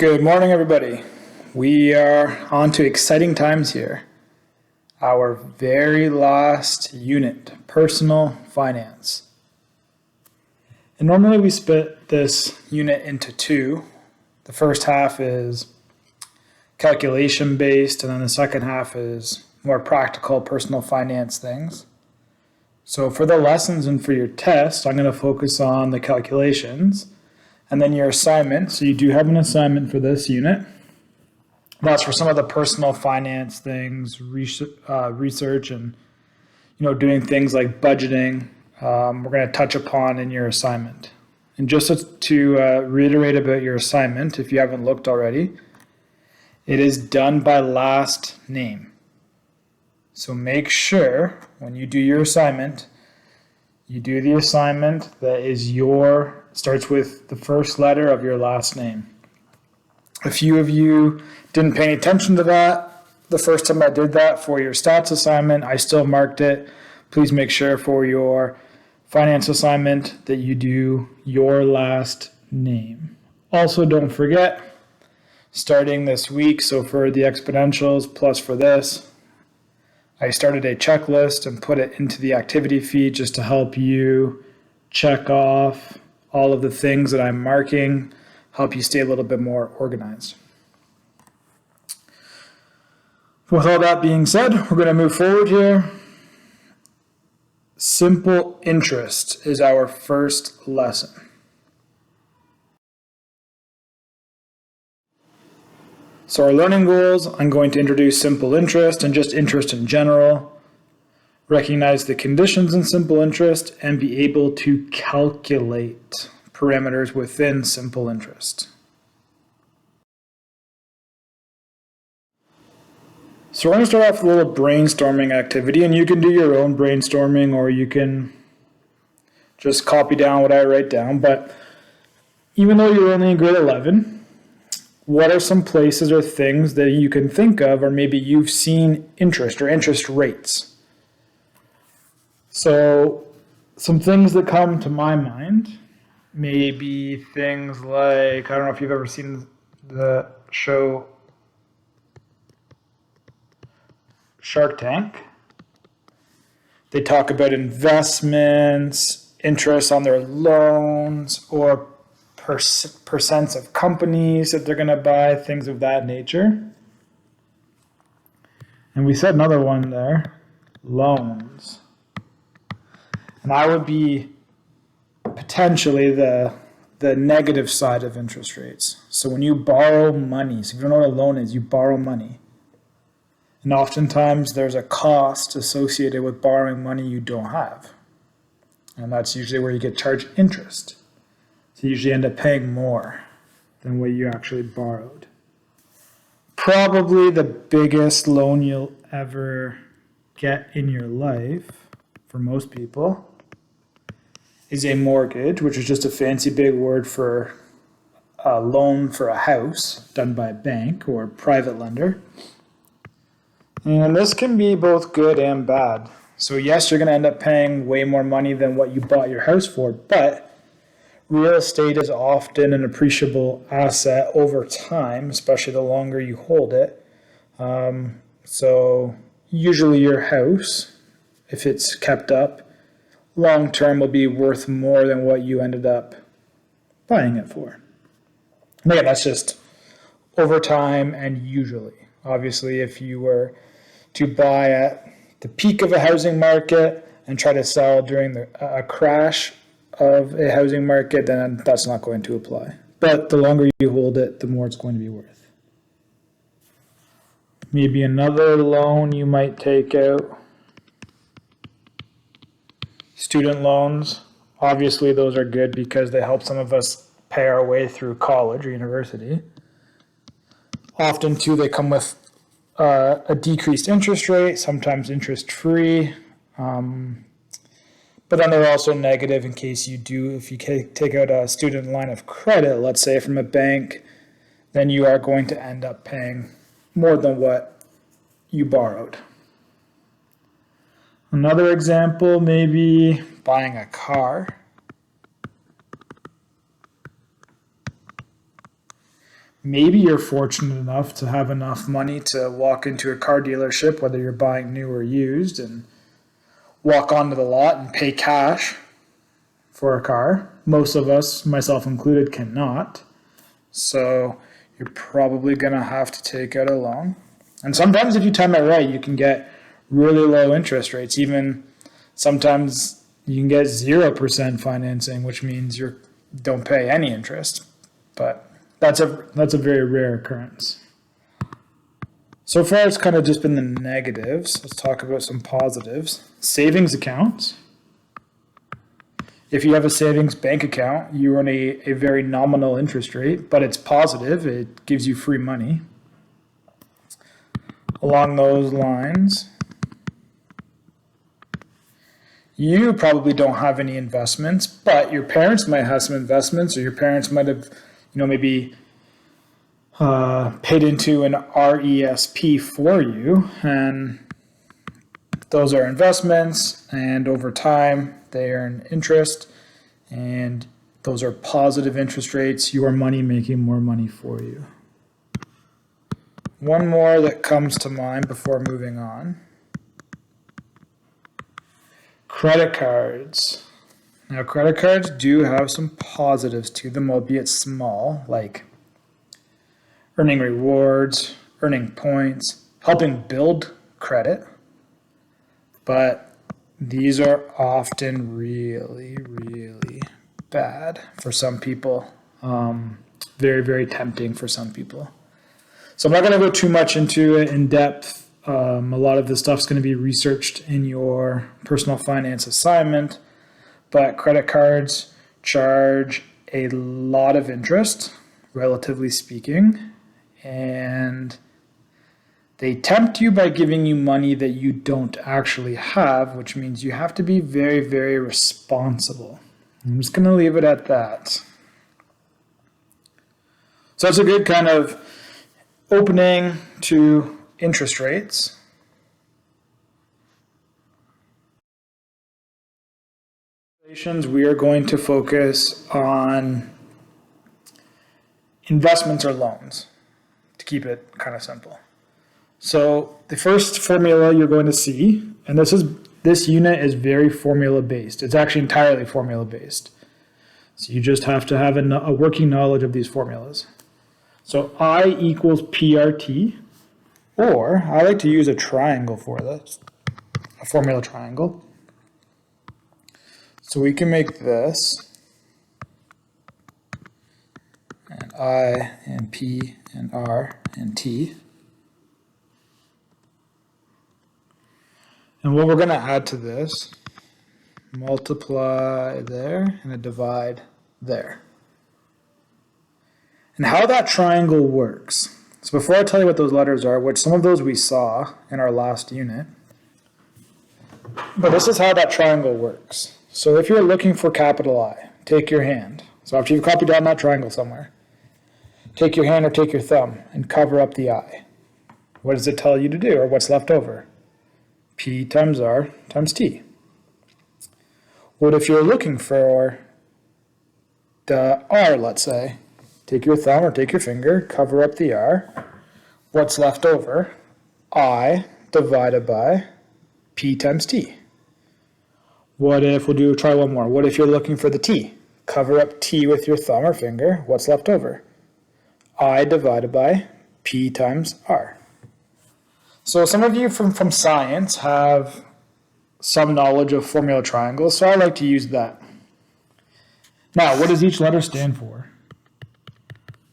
Good morning, everybody. We are on to exciting times here. Our very last unit, personal finance. And normally we split this unit into two. The first half is calculation based, and then the second half is more practical personal finance things. So for the lessons and for your test, I'm going to focus on the calculations. And then your assignment, so you do have an assignment for this unit. That's for some of the personal finance things, research and doing things like budgeting. We're going to touch upon in your assignment. And just to reiterate about your assignment, if you haven't looked already, it is done by last name. So make sure when you do your assignment, you do the assignment that is starts with the first letter of your last name. A few of you didn't pay any attention to that. The first time I did that for your stats assignment, I still marked it. Please make sure for your finance assignment that you do your last name. Also, don't forget, starting this week, so for the exponentials plus for this, I started a checklist and put it into the activity feed just to help you check off all of the things that I'm marking, help you stay a little bit more organized. With all that being said, we're going to move forward here. Simple interest is our first lesson. So our learning goals, I'm going to introduce simple interest and just interest in general, recognize the conditions in simple interest, and be able to calculate parameters within simple interest. So we're going to start off with a little brainstorming activity, and you can do your own brainstorming or you can just copy down what I write down. But even though you're only in grade 11, what are some places or things that you can think of, or maybe you've seen interest or interest rates? So some things that come to my mind may be things like, I don't know if you've ever seen the show Shark Tank. They talk about investments, interest on their loans, or percents of companies that they're going to buy, things of that nature. And we said another one there, loans. And that would be potentially the negative side of interest rates. So when you borrow money, so if you don't know what a loan is, you borrow money. And oftentimes there's a cost associated with borrowing money you don't have. And that's usually where you get charged interest. So you usually end up paying more than what you actually borrowed. Probably the biggest loan you'll ever get in your life, for most people, is a mortgage, which is just a fancy big word for a loan for a house done by a bank or a private lender. And this can be both good and bad. So yes, you're going to end up paying way more money than what you bought your house for, but real estate is often an appreciable asset over time, especially the longer you hold it. So usually your house, if it's kept up, long term will be worth more than what you ended up buying it for. And again, that's just over time and usually. Obviously, if you were to buy at the peak of a housing market and try to sell during a crash of a housing market, then that's not going to apply. But the longer you hold it, the more it's going to be worth. Maybe another loan you might take out. Student loans, obviously those are good because they help some of us pay our way through college or university. Often too, they come with a decreased interest rate, sometimes interest-free. But then they're also negative in case if you take out a student line of credit, let's say from a bank, then you are going to end up paying more than what you borrowed. Another example, maybe buying a car. Maybe you're fortunate enough to have enough money to walk into a car dealership, whether you're buying new or used, and walk onto the lot and pay cash for a car. Most of us, myself included, cannot. So you're probably going to have to take out a loan. And sometimes if you time it right, you can get really low interest rates. Even sometimes you can get 0% financing, which means you don't pay any interest. But that's a very rare occurrence. So far, it's kind of just been the negatives. Let's talk about some positives. Savings accounts. If you have a savings bank account, you earn a very nominal interest rate, but it's positive. It gives you free money. Along those lines, you probably don't have any investments, but your parents might have some investments, or your parents might have, maybe paid into an RESP for you, and those are investments, and over time they earn interest, and those are positive interest rates. Your money making more money for you. One more that comes to mind before moving on. Credit cards. Now, credit cards do have some positives to them, albeit small, like earning rewards, earning points, helping build credit. But these are often really, really bad for some people. Very, very tempting for some people. So I'm not going to go too much into it in depth. A lot of this stuff is going to be researched in your personal finance assignment. But credit cards charge a lot of interest, relatively speaking. And they tempt you by giving you money that you don't actually have, which means you have to be very, very responsible. I'm just going to leave it at that. So that's a good kind of opening to interest rates. We are going to focus on investments or loans, to keep it kind of simple. So the first formula you're going to see, and this unit is very formula based. It's actually entirely formula based. So you just have to have a working knowledge of these formulas. So I equals PRT, or I like to use a triangle for this, a formula triangle. So we can make this, and I, and P, and R, and T. And what we're going to add to this, multiply there, and a divide there. And how that triangle works. So before I tell you what those letters are, which some of those we saw in our last unit, but this is how that triangle works. So if you're looking for capital I, take your hand. So after you've copied down that triangle somewhere, take your hand or take your thumb and cover up the I. What does it tell you to do, or what's left over? P times R times T. What if you're looking for the R, let's say? Take your thumb or take your finger, cover up the R. What's left over? I divided by P times T. What if, try one more. What if you're looking for the T? Cover up T with your thumb or finger. What's left over? I divided by P times R. So some of you from science have some knowledge of formula triangles, so I like to use that. Now, what does each letter stand for?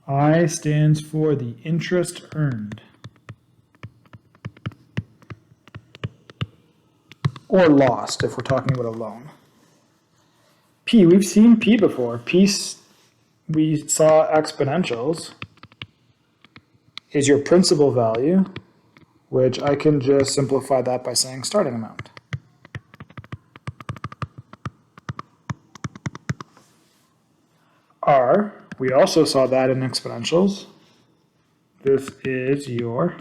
I stands for the interest earned. Or lost, if we're talking about a loan. P, we've seen P before. P, we saw exponentials, is your principal value, which I can just simplify that by saying starting amount. R, we also saw that in exponentials. This is your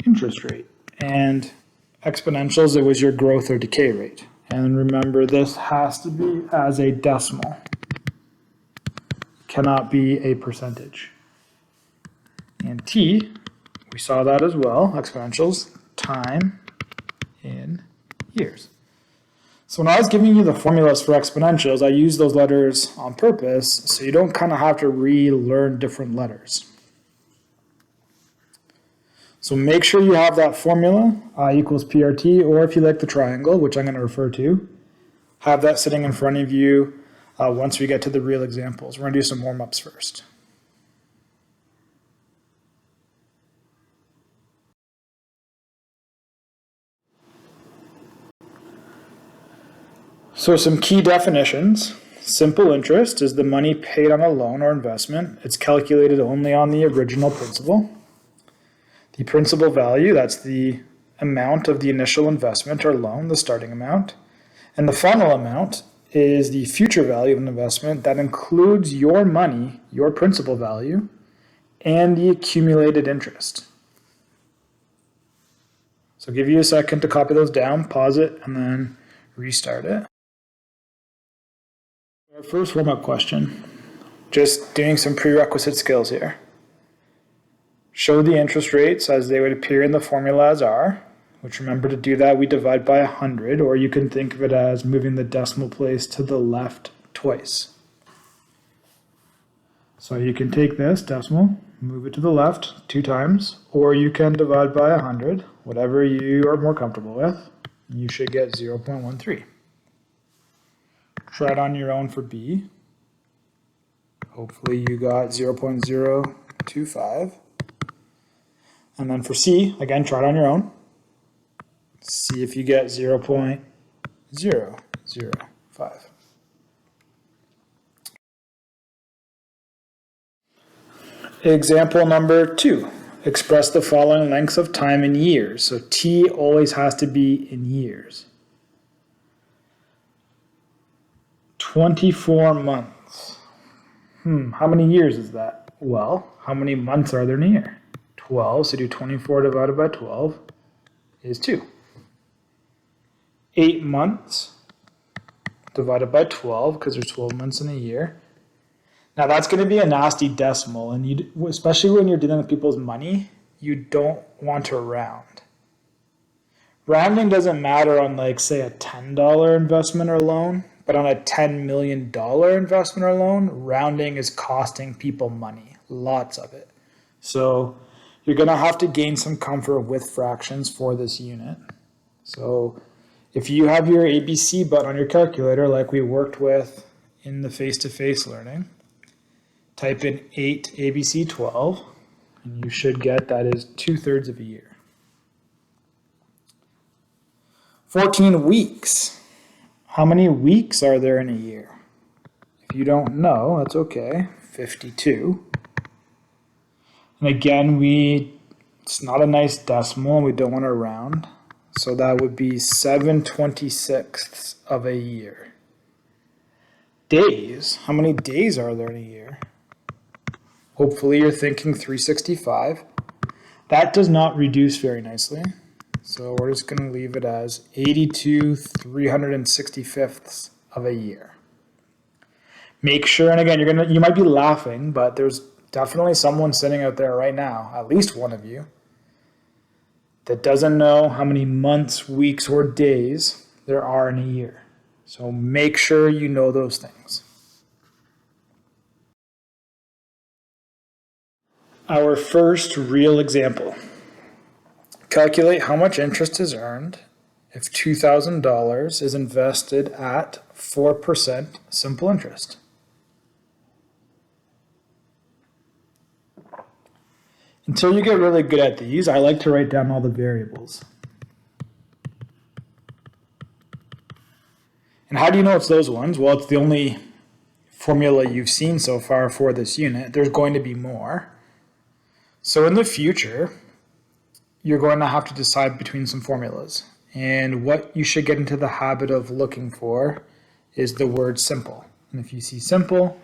interest rate. And exponentials, it was your growth or decay rate. And remember, this has to be as a decimal. Cannot be a percentage. t, we saw that as well, exponentials, time in years. So when I was giving you the formulas for exponentials, I used those letters on purpose so you don't kind of have to relearn different letters. So make sure you have that formula, I equals PRT, or if you like the triangle, which I'm going to refer to, have that sitting in front of you once we get to the real examples. We're going to do some warm-ups first. So some key definitions. Simple interest is the money paid on a loan or investment. It's calculated only on the original principal. The principal value, that's the amount of the initial investment or loan, the starting amount. And the final amount is the future value of an investment that includes your money, your principal value, and the accumulated interest. So I'll give you a second to copy those down, pause it, and then restart it. Our first warm-up question, just doing some prerequisite skills here. Show the interest rates as they would appear in the formula as are, which remember to do that, we divide by 100, or you can think of it as moving the decimal place to the left twice. So you can take this decimal, move it to the left 2 times, or you can divide by 100, whatever you are more comfortable with. You should get 0.13. Try it on your own for B. Hopefully you got 0.025. And then for C, again, try it on your own. See if you get 0.005. Example number 2. Express the following lengths of time in years. So T always has to be in years. 24 months. How many years is that? Well, how many months are there in a year? 12, so do 24 divided by 12 is 2. 8 months divided by 12, because there's 12 months in a year. Now that's going to be a nasty decimal, and especially when you're dealing with people's money, you don't want to round. Rounding doesn't matter on, like, say, a $10 investment or loan, but on a $10 million investment or loan, rounding is costing people money, lots of it. So you're going to have to gain some comfort with fractions for this unit. So if you have your ABC button on your calculator, like we worked with in the face-to-face learning, type in 8 ABC 12, and you should get that is 2/3 of a year. 14 weeks. How many weeks are there in a year? If you don't know, that's okay. 52. And again, it's not a nice decimal, and we don't want to round. So that would be 7/26 of a year. Days. How many days are there in a year? Hopefully you're thinking 365. That does not reduce very nicely. So we're just going to leave it as 82 365ths of a year. Make sure, and again, you might be laughing, but there's definitely someone sitting out there right now, at least one of you, that doesn't know how many months, weeks, or days there are in a year. So make sure you know those things. Our first real example. Calculate how much interest is earned if $2,000 is invested at 4% simple interest. Until you get really good at these, I like to write down all the variables. And how do you know it's those ones? Well, it's the only formula you've seen so far for this unit. There's going to be more. So in the future, you're going to have to decide between some formulas. And what you should get into the habit of looking for is the word simple. And if you see simple,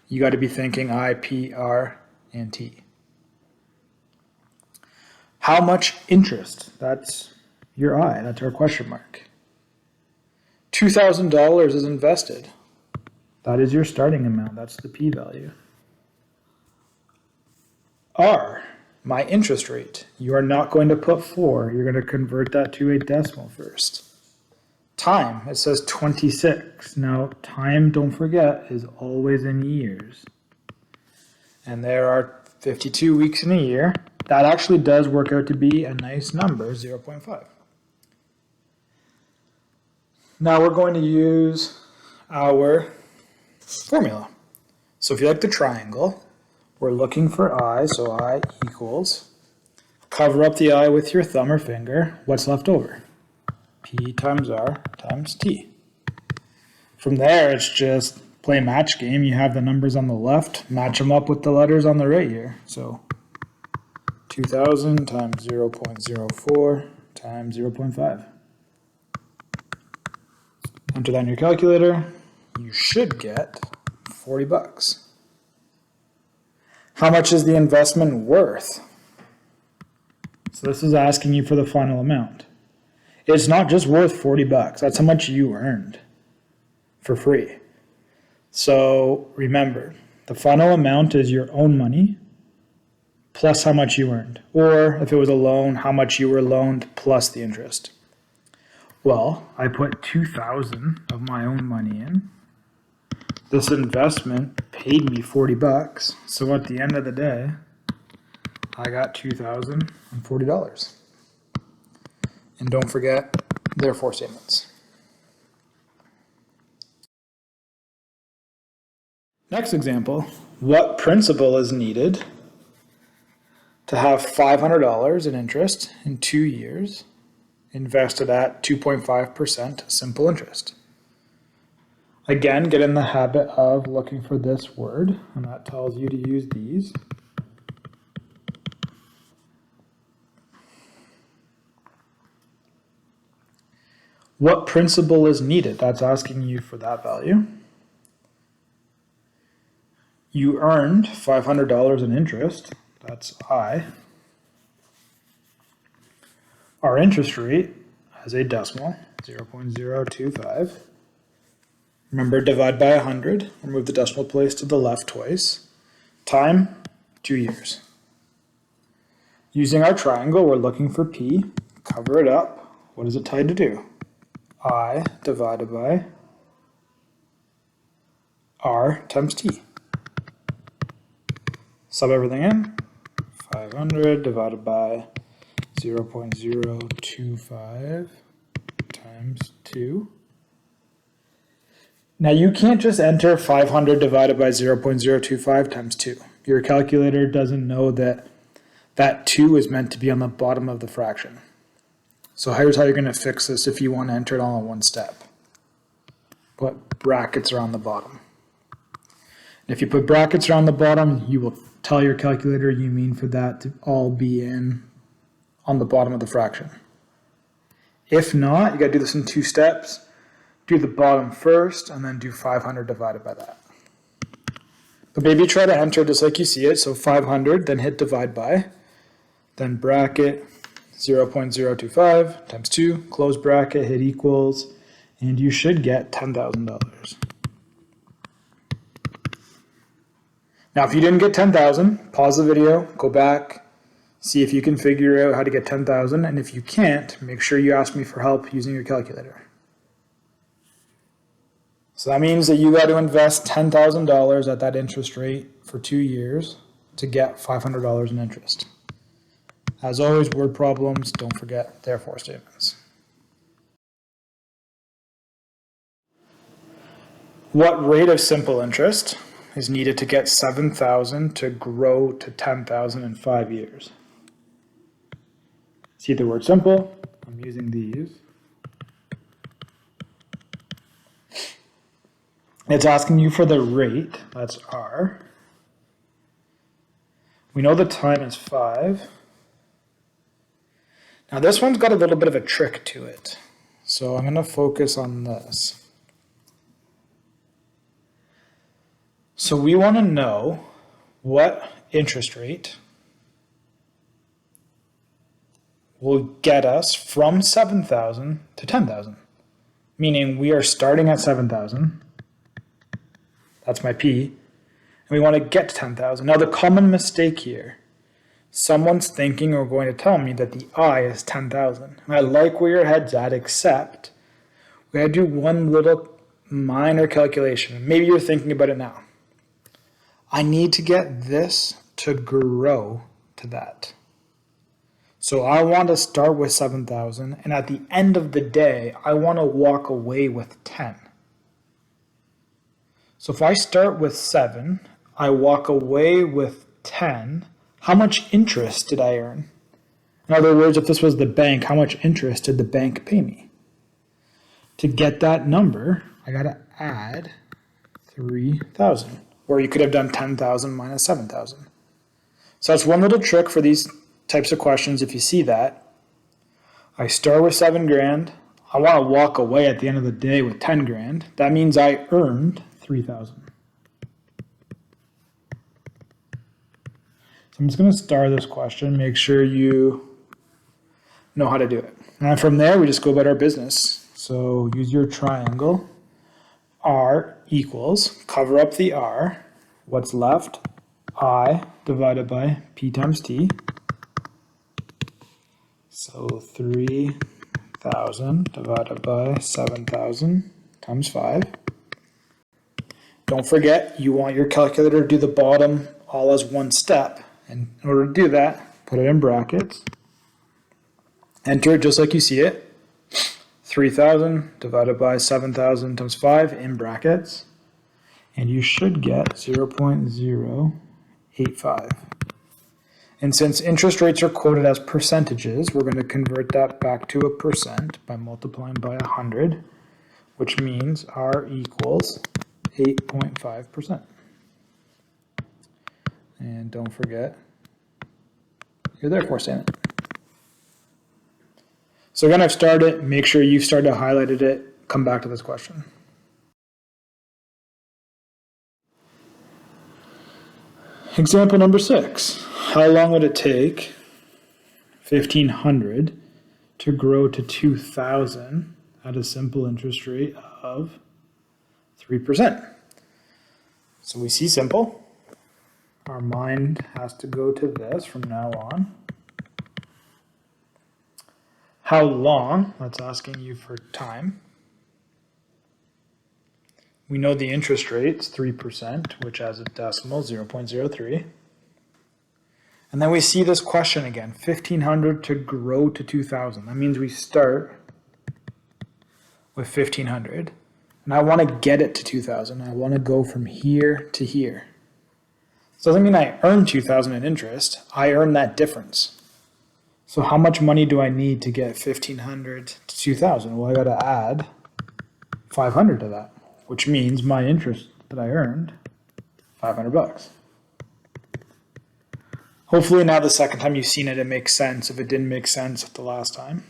you got to be thinking I, P, R, and T. How much interest? That's your I, that's our question mark. $2,000 is invested. That is your starting amount, that's the P value. R. my interest rate. You are not going to put 4. You're going to convert that to a decimal first. Time, it says 26. Now, time, don't forget, is always in years. And there are 52 weeks in a year. That actually does work out to be a nice number, 0.5. Now we're going to use our formula. So if you like the triangle, we're looking for I, so I equals, cover up the I with your thumb or finger, what's left over? P times R times T. From there, it's just play match game. You have the numbers on the left, match them up with the letters on the right here. So 2000 times 0.04 times 0.5. Enter that in your calculator. You should get 40 bucks. How much is the investment worth? So this is asking you for the final amount. It's not just worth 40 bucks. That's how much you earned for free. So remember, the final amount is your own money plus how much you earned. Or if it was a loan, how much you were loaned plus the interest. Well, I put 2,000 of my own money in. This investment paid me 40 bucks. So at the end of the day, I got $2,040. And don't forget, therefore statements. Next example, what principal is needed to have $500 in interest in 2 years invested at 2.5% simple interest? Again, get in the habit of looking for this word, and that tells you to use these. What principal is needed? That's asking you for that value. You earned $500 in interest. That's I. Our interest rate has a decimal, 0.025. Remember, divide by 100, or move the decimal place to the left twice. Time, 2 years. Using our triangle, we're looking for P. Cover it up. What is it tied to do? I divided by R times T. Sub everything in. 500 divided by 0.025 times 2. Now you can't just enter 500 divided by 0.025 times 2. Your calculator doesn't know that that 2 is meant to be on the bottom of the fraction. So here's how you're going to fix this if you want to enter it all in one step. Put brackets around the bottom. And if you put brackets around the bottom, you will tell your calculator you mean for that to all be in on the bottom of the fraction. If not, you got to do this in 2 steps. Do the bottom first, and then do 500 divided by that. But maybe try to enter just like you see it. So 500, then hit divide by, then bracket 0.025 times 2, close bracket, hit equals, and you should get $10,000. Now, if you didn't get 10,000, pause the video, go back, see if you can figure out how to get 10,000, and if you can't, make sure you ask me for help using your calculator. So that means that you got to invest $10,000 at that interest rate for 2 years to get $500 in interest. As always, word problems, don't forget therefore statements. What rate of simple interest is needed to get 7,000 to grow to 10,000 in 5 years? See the word simple, I'm using these. It's asking you for the rate, that's R. We know the time is 5. Now this one's got a little bit of a trick to it. So I'm going to focus on this. So we want to know what interest rate will get us from 7,000 to 10,000. Meaning we are starting at 7,000. That's my P. And we want to get to 10,000. Now the common mistake here someone's thinking or going to tell me that the I is 10,000. I like where your head's at, except we gotta do one little minor calculation. Maybe you're thinking about it now. I need to get this to grow to that. So I want to start with 7,000, and at the end of the day, I want to walk away with 10. So if I start with 7, I walk away with 10, how much interest did I earn? In other words, if this was the bank, how much interest did the bank pay me? To get that number, I got to add 3,000, or you could have done 10,000 minus 7,000. So that's one little trick for these types of questions. If you see that, I start with 7 grand. I want to walk away at the end of the day with 10 grand. That means I earned 3,000. So I'm just going to star this question, make sure you know how to do it. And from there, we just go about our business. So use your triangle. R equals, cover up the R. What's left? I divided by P times T. So 3,000 divided by 7,000 times 5. Don't forget, you want your calculator to do the bottom all as one step. And in order to do that, put it in brackets. Enter it just like you see it. 3,000 divided by 7,000 times 5 in brackets. And you should get 0.085. And since interest rates are quoted as percentages, we're going to convert that back to a percent by multiplying by 100, which means R equals 8.5%. And don't forget your therefore statement. So again, I've started. Make sure you've started highlighted it. Come back to this question. Example number 6. How long would it take 1,500 to grow to 2,000 at a simple interest rate of 3%? So we see simple. Our mind has to go to this from now on. How long? That's asking you for time. We know the interest rate's 3%, which has a decimal, 0.03. And then we see this question again, 1,500 to grow to 2,000. That means we start with 1,500. And I want to get it to 2,000. I want to go from here to here. So it doesn't mean I earn 2,000 in interest. I earn that difference. So how much money do I need to get 1,500 to 2,000? Well, I got to add 500 to that, which means my interest that I earned, $500. Hopefully now the second time you've seen it, it makes sense if it didn't make sense the last time.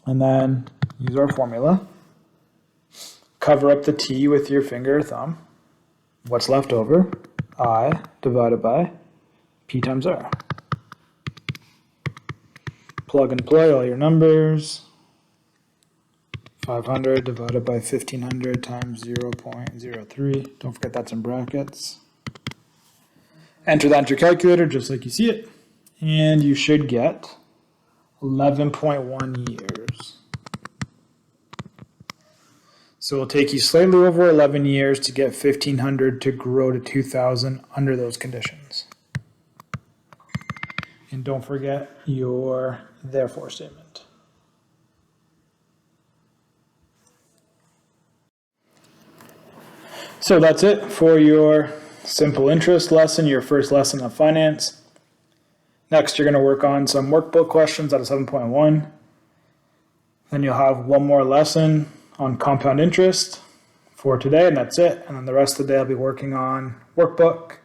And then use our formula. Cover up the T with your finger or thumb. What's left over? I divided by P times R. Plug and play all your numbers. 500 divided by 1,500 times 0.03. Don't forget that's in brackets. Enter that into your calculator just like you see it. And you should get 11.1 years. So it'll take you slightly over 11 years to get 1,500 to grow to 2,000 under those conditions. And don't forget your therefore statement. So that's it for your simple interest lesson, your first lesson of finance. Next, you're going to work on some workbook questions out of 7.1. Then you'll have one more lesson on compound interest for today, and that's it. And then the rest of the day I'll be working on workbook,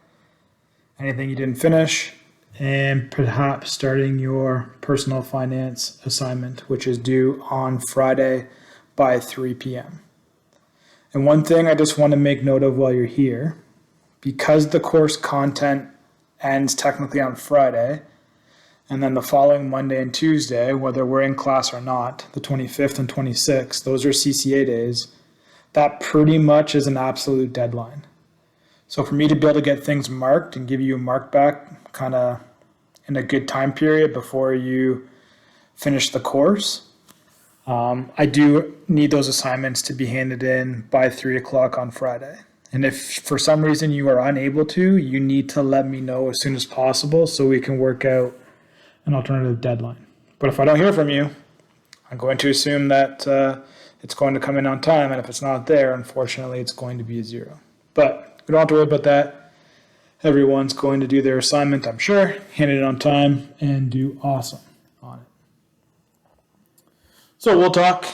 anything you didn't finish, and perhaps starting your personal finance assignment, which is due on Friday by 3 p.m. And one thing I just want to make note of while you're here, because the course content ends technically on Friday, and then the following Monday and Tuesday, whether we're in class or not, the 25th and 26th, those are CCA days, that pretty much is an absolute deadline. So for me to be able to get things marked and give you a mark back kind of in a good time period before you finish the course. I do need those assignments to be handed in by 3 o'clock on Friday. And if for some reason you are unable to, you need to let me know as soon as possible so we can work out an alternative deadline. But if I don't hear from you, I'm going to assume that it's going to come in on time, and if it's not there, unfortunately, it's going to be a 0. But we don't have to worry about that. Everyone's going to do their assignment, I'm sure, hand it on time, and do awesome on it. So we'll talk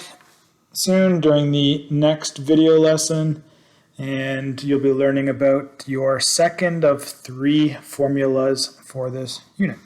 soon during the next video lesson, and you'll be learning about your second of 3 formulas for this unit.